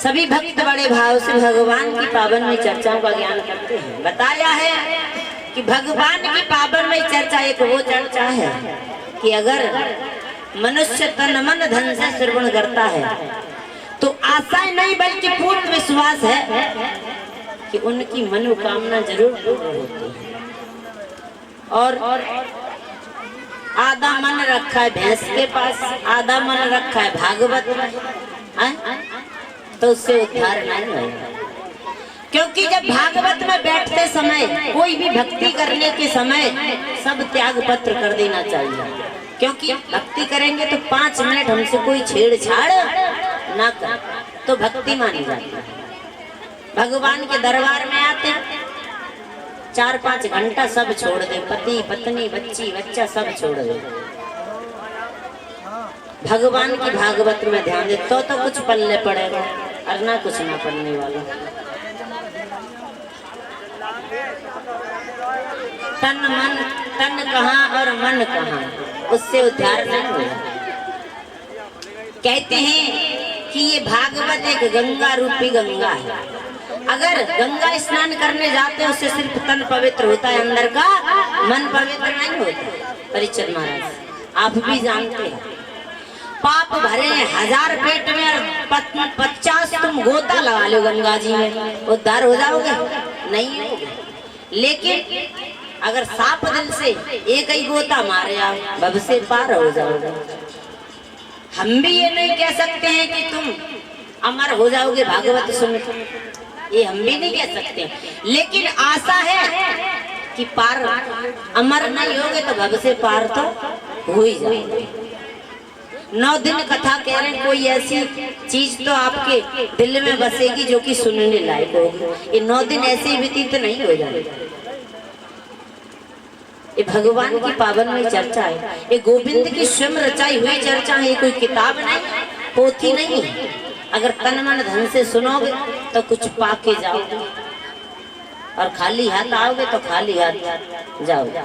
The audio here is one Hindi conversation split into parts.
सभी भक्त बड़े भाव से भगवान की पावन में चर्चाओं का ज्ञान करते हैं। बताया है कि भगवान की पावन में चर्चा एक वो चर्चा है कि अगर मनुष्य तन मन धन से श्रवण करता है तो आशा नहीं बल्कि पूर्ण विश्वास है कि उनकी मनोकामना जरूर पूर्ण होती है। और आधा मन रखा है भैंस के पास, आधा मन रखा है भागवत में, तो उससे उद्धार नहीं होगा। क्योंकि जब भागवत में बैठते समय, कोई भी भक्ति करने के समय सब त्याग पत्र कर देना चाहिए। क्योंकि भक्ति करेंगे तो 5 मिनट हमसे कोई छेड़छाड़ ना कर तो भक्ति मानी जाती है। भगवान के दरबार में आते 4-5 घंटा सब छोड़ दे, पति पत्नी बच्ची बच्चा सब छोड़ दे, भगवान की भागवत में ध्यान दे तो कुछ पल्ले पड़ेगा और ना कुछ ना पड़ने वाला। तन कहाँ और मन कहाँ, उससे उद्धार नहीं होगा। कहते हैं कि ये भागवत एक गंगा रूपी गंगा है। अगर गंगा स्नान करने जाते हैं उससे सिर्फ तन पवित्र होता है, अंदर का मन पवित्र नहीं होता। परीक्षित महाराज आप भी जानते हैं, पाप भरे 1000 पेट में और 50 तुम गोता लगा लो गंगा जी में, उद्धार हो जाओगे? नहीं होगे। लेकिन अगर साफ दिल से एक ही गोता मारे आप भव से पार हो जाओगे। हम भी ये नहीं कह सकते हैं कि तुम अमर हो जाओगे भागवत सुन, ये हम भी नहीं कह सकते, लेकिन आशा है कि पार अमर नहीं होगे तो भव से पार तो हो ही जाएगा। 9 दिन कथा कह रहे हैं, कोई ऐसी चीज तो आपके दिल में बसेगी जो कि सुनने लायक होगी। ये 9 दिन ऐसे ही व्यतीत नहीं हो जाएगा। ये भगवान की पावन में चर्चा है, ये गोविंद की स्वयं रचाई हुई चर्चा है। ये कोई किताब नहीं, पोथी नहीं। अगर तन मन धन से सुनोगे तो कुछ पाके जाओगे और खाली हाथ आओगे तो खाली हाथ जाओगे।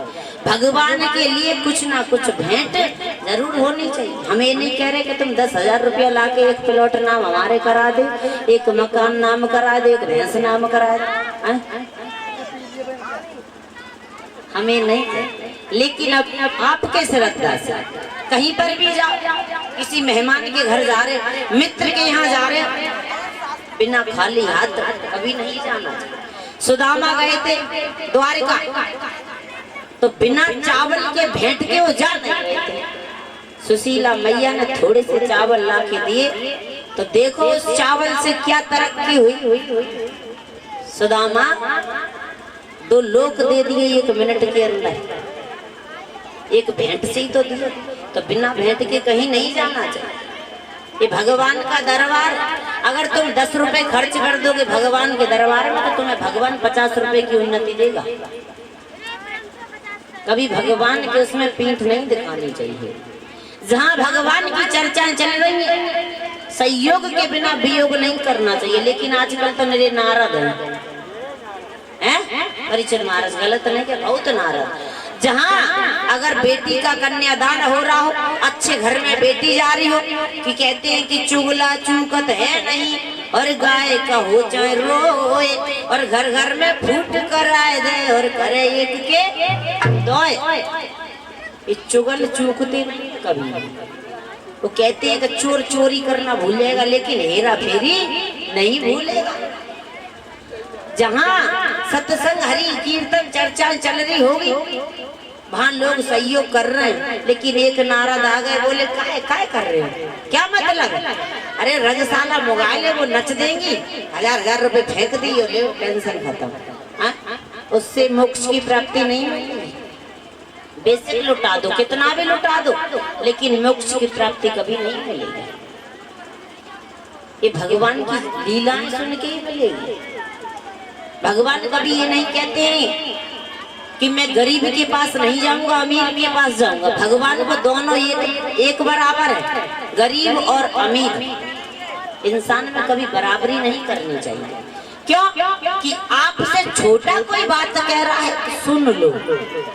भगवान के लिए कुछ ना कुछ भेंट जरूर होनी चाहिए। हम ये नहीं कह रहे कि तुम 10,000 रुपया लाके एक प्लॉट नाम हमारे करा दे, एक मकान नाम करा दे, एक भैंस नाम करा दे, हमें नहीं। लेकिन अब आपके श्रद्धा से कहीं पर भी जाओ, किसी मेहमान के घर जा रहे, मित्र के यहाँ जा रहे, बिना खाली हाथ कभी नहीं जाना। सुदामा गए थे द्वारिका, तो बिना चावल के भेंट के वो जा नहीं रहे थे। सुशीला मैया ने थोड़े से चावल ला के दिए, तो देखो उस चावल से क्या तरक्की हुई। सुदामा 2 लोक दे दिए 1 मिनट के अंदर, एक भेंट से ही तो दिया, तो बिना भेंट के कहीं नहीं जाना चाहिए। ये भगवान का दरबार, अगर तुम 10 रुपए खर्च कर दोगे भगवान के दरबार में तो तुम्हें भगवान 50 रुपए की उन्नति देगा। कभी भगवान के उसमें पीठ नहीं दिखानी चाहिए। जहाँ भगवान की चर्चाएं चल रही है, संयोग के बिना वियोग नहीं करना चाहिए। लेकिन आजकल तो मेरे नारद हैं, परीक्षित महाराज गलत नहीं क्या, बहुत नारद। जहाँ अगर बेटी का कन्यादान हो रहा हो, अच्छे घर में बेटी जा रही हो, कि कहते हैं कि चुगला चूकत है नहीं, और गाय का हो चाहे रोए, और घर घर में फूट कर आए दे, और करे एक के दोए। ये चुगल चूकते नहीं कभी। वो कहते हैं कि चोर चोरी करना भूल जाएगा, लेकिन हेरा फेरी नहीं भूलेगा। जहाँ सत्संग हरि कीर्तन चर्चा चल रही होगी, वहाँ लोग सहयोग कर रहे हैं, लेकिन एक नारद आ गए, बोले काय कर रहे हो, क्या मतलब? अरे रजशाला मोबाइल है, वो नच देंगी, 1000 रुपए फेंक दी और ले टेंशन खत्म। उससे मोक्ष की प्राप्ति नहीं होगी। बेसिक लुटा दो, कितना भी लुटा दो, लेकिन मोक्ष की प्राप्ति कभी नहीं मिलेगी। ये भगवान की लीलाएं सुन के ही मिलेगी। भगवान कभी ये नहीं कहते हैं कि मैं गरीब के पास नहीं जाऊंगा, अमीर के पास जाऊंगा। भगवान को दोनों एक बराबर है, गरीब और अमीर। इंसान में कभी बराबरी नहीं करनी चाहिए। क्यों? कि आपसे छोटा कोई बात कह रहा है तो सुन लो,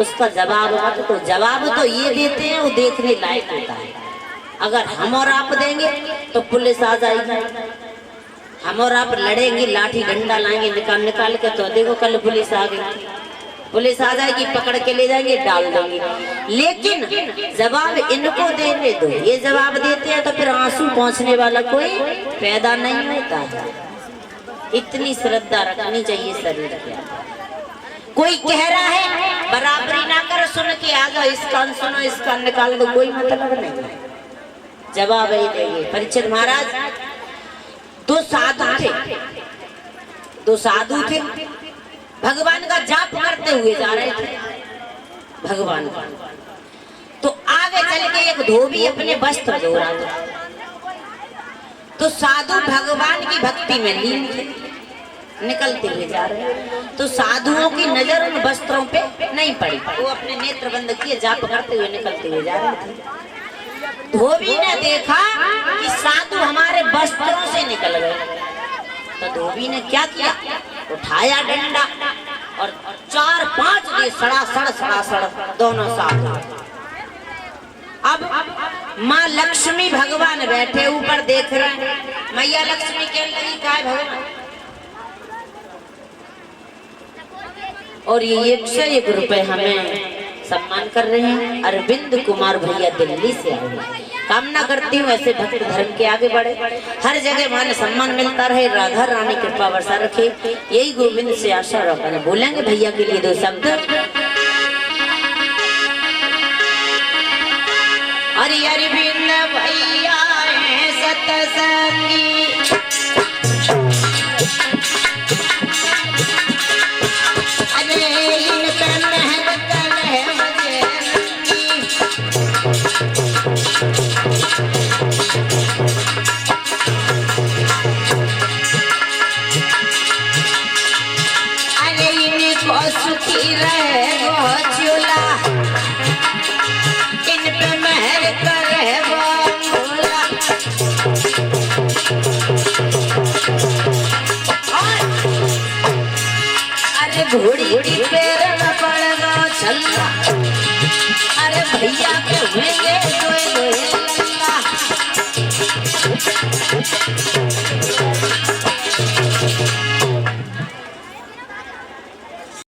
उसका जवाब मत दो। जवाब तो ये देते हैं वो देखने लायक होता है। अगर हम और आप देंगे तो पुलिस आ जाएगी, हम और आप लड़ेंगे, लाठी डंडा लाएंगे निकाल निकाल के, तो देखो कल पुलिस आ गई, पुलिस आ जाएगी, पकड़ के ले जाएंगे, डाल देंगे। लेकिन जवाब इनको देने दो, ये जवाब देते हैं तो फिर आंसू पहुंचने वाला कोई पैदा नहीं होता है। इतनी श्रद्धा रखनी चाहिए शरीर के। कोई कह रहा है बराबरी ना करो, सुन के आ जाओ, इसका सुनो इसका निकाल दो, कोई मतलब नहीं। जवाब ही देंगे। परीक्षित महाराज दो साधु थे, भगवान का जाप करते हुए जा रहे थे भगवान का। तो आगे चल के एक धोबी अपने वस्त्र धो रहा था। तो साधु भगवान की भक्ति में लीन थे, निकलते हुए जा रहे हैं। तो साधुओं की नजर उन वस्त्रों पे नहीं पड़ी, वो अपने नेत्र बंद किए जाप करते हुए निकलते हुए जा रहे थे। धोबी ने देखा कि साधु हमारे वस्त्रों से निकल गए। तो धोबी ने क्या किया, उठाया डंडा और 4-5 दे सड़ा दोनों साधु। अब माँ लक्ष्मी भगवान बैठे ऊपर देख रहे हैं। मैया लक्ष्मी कह लगी क्या है भगवान, और ये 101 रुपए हमें सम्मान कर रहे हैं। अरविंद कुमार भैया दिल्ली से आए। कामना करती हूँ ऐसे भक्त धर्म के आगे बढ़े, हर जगह मान सम्मान मिलता रहे, राधा रानी कृपा वर्षा रखे, यही गोविंद से आशा रखना। बोलेंगे भैया के लिए 2 शब्द। हरि अरविंद भैया सतसंगी, सुखी रहे वो चूल्हा, इन पे मेहर करे वो मूला। अरे घोड़ी पैर में पड़ गो छल्ला, अरे भैया के हुए